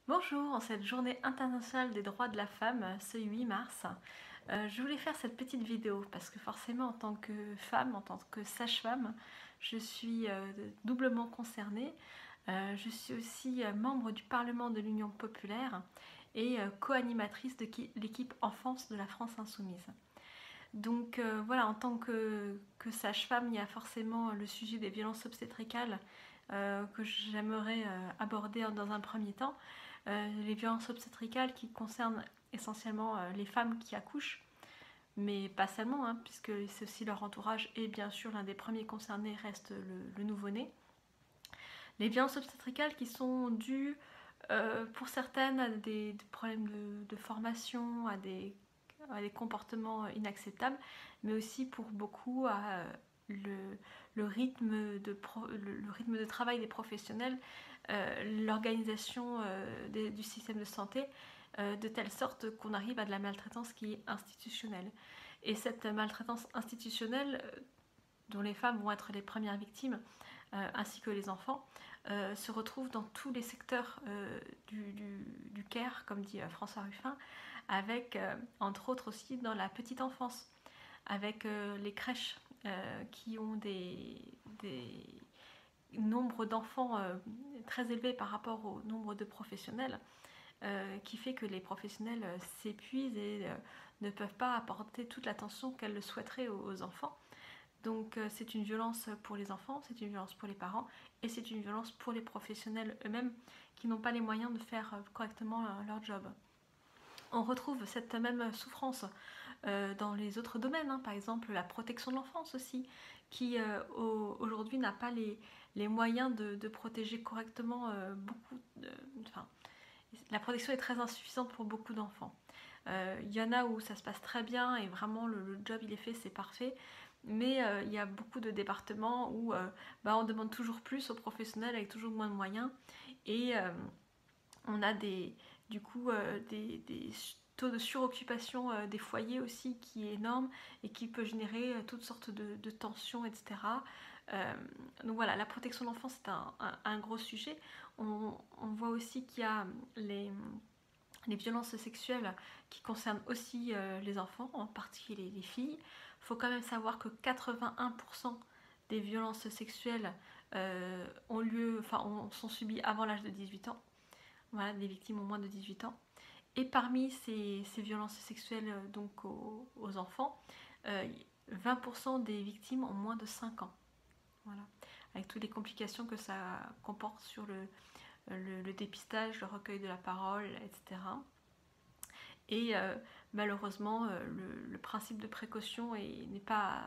Bonjour, en cette journée internationale des droits de la femme, ce 8 mars, je voulais faire cette petite vidéo parce que forcément en tant que femme, en tant que sage-femme, je suis doublement concernée. Je suis aussi membre du Parlement de l'Union populaire et co-animatrice de l'équipe Enfance de la France Insoumise. Donc voilà, en tant que sage-femme, il y a forcément le sujet des violences obstétricales que j'aimerais aborder dans un premier temps. Les violences obstétricales qui concernent essentiellement les femmes qui accouchent, mais pas seulement, hein, puisque c'est aussi leur entourage et bien sûr l'un des premiers concernés reste le nouveau-né. Les violences obstétricales qui sont dues pour certaines à des problèmes de formation, à des comportements inacceptables, mais aussi pour beaucoup à le rythme le rythme de travail des professionnels, l'organisation du système de santé, de telle sorte qu'on arrive à de la maltraitance qui est institutionnelle. Et cette maltraitance institutionnelle, dont les femmes vont être les premières victimes, ainsi que les enfants, se retrouve dans tous les secteurs du care, comme dit François Ruffin, avec entre autres aussi dans la petite enfance, avec les crèches qui ont des nombres d'enfants très élevés par rapport au nombre de professionnels, qui fait que les professionnels s'épuisent et ne peuvent pas apporter toute l'attention qu'elles le souhaiteraient aux enfants. Donc c'est une violence pour les enfants, c'est une violence pour les parents et c'est une violence pour les professionnels eux-mêmes qui n'ont pas les moyens de faire correctement leur job. On retrouve cette même souffrance dans les autres domaines, hein, par exemple la protection de l'enfance aussi, qui aujourd'hui n'a pas les moyens de protéger correctement beaucoup. Enfin, la protection est très insuffisante pour beaucoup d'enfants. Il y en a où ça se passe très bien et vraiment le job il est fait, c'est parfait. Mais il y a beaucoup de départements où on demande toujours plus aux professionnels avec toujours moins de moyens. Et on a du coup des taux de suroccupation des foyers aussi qui est énorme et qui peut générer toutes sortes de tensions, etc. Donc voilà, la protection de l'enfance c'est un gros sujet. On voit aussi qu'il y a les violences sexuelles qui concernent aussi les enfants, en particulier les filles. Il faut quand même savoir que 81% des violences sexuelles sont subies avant l'âge de 18 ans. Voilà, des victimes ont moins de 18 ans. Et parmi ces violences sexuelles donc aux enfants, 20% des victimes ont moins de 5 ans. Voilà. Avec toutes les complications que ça comporte sur le dépistage, le recueil de la parole, etc. Et malheureusement, le principe de précaution n'est pas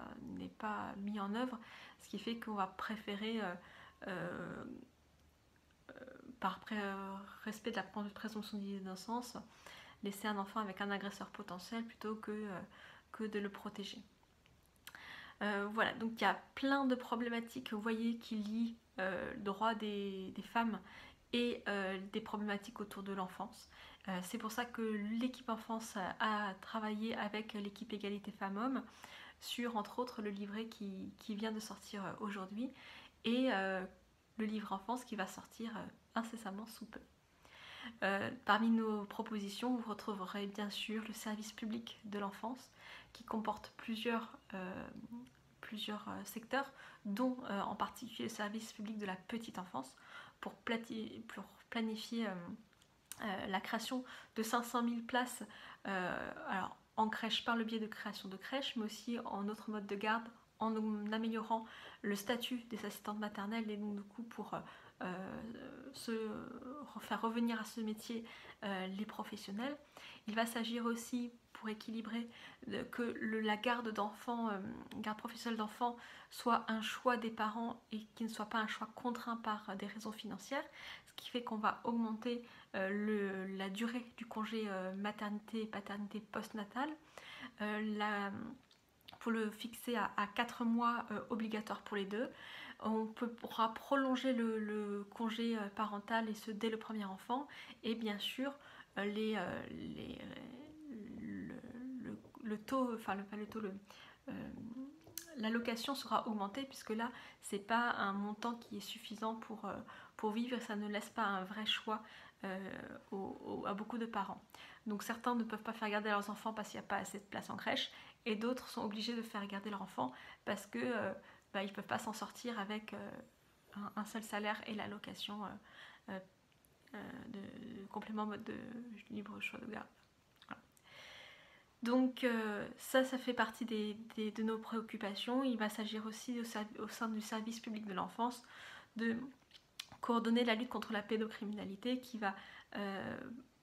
mis en œuvre, ce qui fait qu'on va préférer, euh, par respect de la présomption d'innocence, laisser un enfant avec un agresseur potentiel plutôt que de le protéger. Voilà, donc il y a plein de problématiques, vous voyez, qui lient le droit des femmes et des problématiques autour de l'enfance. C'est pour ça que l'équipe enfance a travaillé avec l'équipe égalité femmes-hommes sur, entre autres, le livret qui vient de sortir aujourd'hui et le livre enfance qui va sortir incessamment sous peu. Parmi nos propositions, vous retrouverez bien sûr le service public de l'enfance qui comporte plusieurs secteurs, dont en particulier le service public de la petite enfance, pour planifier la création de 500 000 places alors, en crèche par le biais de création de crèches, mais aussi en autre mode de garde, en améliorant le statut des assistantes maternelles et donc du coup pour faire revenir à ce métier les professionnels. Il va s'agir aussi pour équilibrer que la garde d'enfants, garde professionnelle d'enfants soit un choix des parents et qui ne soit pas un choix contraint par des raisons financières, ce qui fait qu'on va augmenter la durée du congé maternité et paternité postnatale, pour le fixer à 4 mois obligatoire pour les deux. On pourra prolonger le congé parental et ce dès le premier enfant. Et bien sûr, le taux, enfin pas le taux, l'allocation sera augmentée, puisque là, c'est pas un montant qui est suffisant pour vivre, et ça ne laisse pas un vrai choix à beaucoup de parents. Donc certains ne peuvent pas faire garder leurs enfants parce qu'il n'y a pas assez de place en crèche, et d'autres sont obligés de faire garder leur enfant parce que ils ne peuvent pas s'en sortir avec un seul salaire et l'allocation de complément mode de libre choix de garde. Voilà. Donc ça fait partie de nos préoccupations. Il va s'agir aussi au sein du service public de l'enfance de coordonner la lutte contre la pédocriminalité, qui va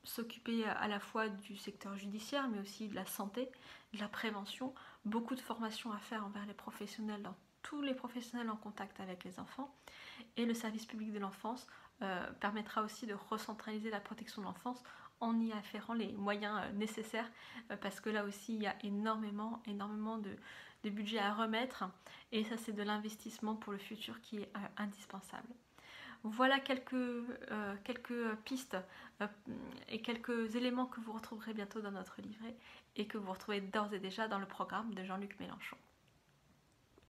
s'occuper à la fois du secteur judiciaire, mais aussi de la santé, de la prévention. Beaucoup de formations à faire envers les professionnels, dans tous les professionnels en contact avec les enfants. Et le service public de l'enfance permettra aussi de recentraliser la protection de l'enfance en y afférant les moyens nécessaires, parce que là aussi il y a énormément de budget à remettre, et ça c'est de l'investissement pour le futur qui est indispensable. Voilà quelques pistes et quelques éléments que vous retrouverez bientôt dans notre livret, et que vous retrouvez d'ores et déjà dans le programme de Jean-Luc Mélenchon.